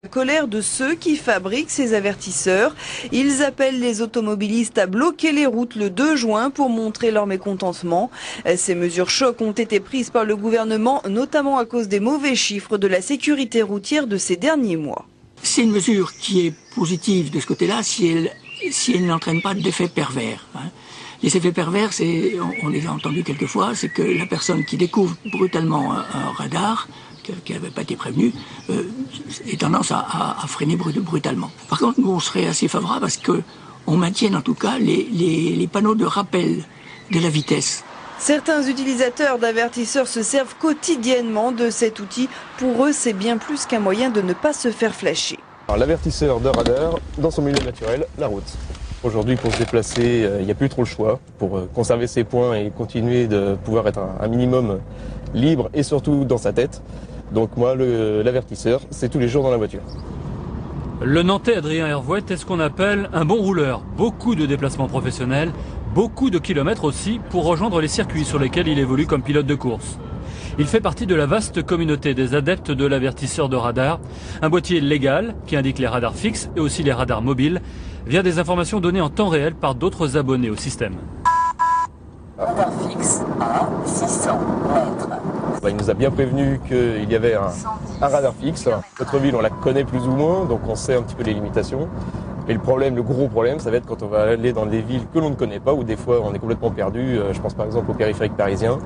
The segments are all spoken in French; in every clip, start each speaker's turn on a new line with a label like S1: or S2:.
S1: Colère de ceux qui fabriquent ces avertisseurs. Ils appellent les automobilistes à bloquer les routes le 2 juin pour montrer leur mécontentement. Ces mesures choc ont été prises par le gouvernement, notamment à cause des mauvais chiffres de la sécurité routière de ces derniers mois.
S2: C'est une mesure qui est positive de ce côté-là si elle n'entraîne pas d'effets pervers. Les effets pervers, on les a entendus quelquefois, c'est que la personne qui découvre brutalement un radar, qui n'avait pas été prévenu, ait tendance à freiner brutalement. Par contre, nous, on serait assez favorable à ce qu'on maintienne en tout cas les panneaux de rappel de la vitesse.
S1: Certains utilisateurs d'avertisseurs se servent quotidiennement de cet outil. Pour eux, c'est bien plus qu'un moyen de ne pas se faire flasher.
S3: L'avertisseur de radar, dans son milieu naturel, la route. Aujourd'hui, pour se déplacer, il n'y a plus trop le choix. Pour conserver ses points et continuer de pouvoir être un minimum libre et surtout dans sa tête. Donc moi, l'avertisseur, c'est tous les jours dans la voiture.
S4: Le Nantais Adrien Hervouet est ce qu'on appelle un bon rouleur. Beaucoup de déplacements professionnels, beaucoup de kilomètres aussi pour rejoindre les circuits sur lesquels il évolue comme pilote de course. Il fait partie de la vaste communauté des adeptes de l'avertisseur de radar, un boîtier légal qui indique les radars fixes et aussi les radars mobiles, via des informations données en temps réel par d'autres abonnés au système.
S5: Radar fixe à 600 mètres.
S3: Il nous a bien prévenu qu'il y avait un radar fixe. Notre ville, on la connaît plus ou moins, donc on sait un petit peu les limitations. Et le gros problème, ça va être quand on va aller dans des villes que l'on ne connaît pas, où des fois on est complètement perdu. Je pense par exemple au périphérique parisien,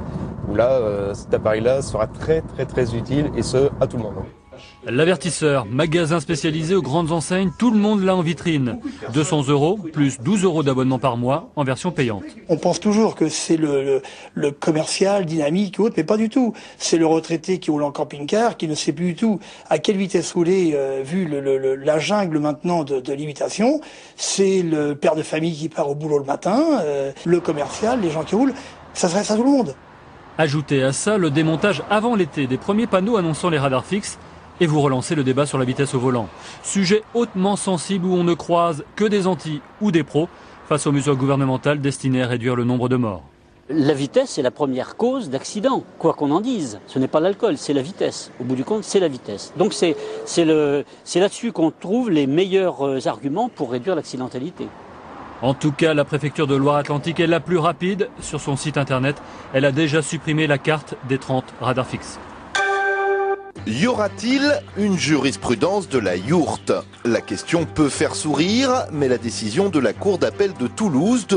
S3: où là, cet appareil-là sera très utile, et ce, à tout le monde.
S4: L'avertisseur, magasin spécialisé aux grandes enseignes, tout le monde l'a en vitrine. 200 € plus 12 € d'abonnement par mois en version payante.
S6: On pense toujours que c'est le commercial, dynamique ou autre, mais pas du tout. C'est le retraité qui roule en camping-car, qui ne sait plus du tout à quelle vitesse rouler, vu la jungle maintenant de limitation. C'est le père de famille qui part au boulot le matin, le commercial, les gens qui roulent. Ça s'adresse à tout le monde.
S4: Ajoutez à ça le démontage avant l'été des premiers panneaux annonçant les radars fixes et vous relancez le débat sur la vitesse au volant. Sujet hautement sensible où on ne croise que des antis ou des pros face aux mesures gouvernementales destinées à réduire le nombre de morts.
S7: La vitesse est la première cause d'accident, quoi qu'on en dise. Ce n'est pas l'alcool, c'est la vitesse. Au bout du compte, c'est la vitesse. Donc c'est là-dessus qu'on trouve les meilleurs arguments pour réduire l'accidentalité.
S4: En tout cas, la préfecture de Loire-Atlantique est la plus rapide. Sur son site internet, elle a déjà supprimé la carte des 30 radars fixes.
S8: Y aura-t-il une jurisprudence de la yourte? La question peut faire sourire, mais la décision de la Cour d'appel de Toulouse de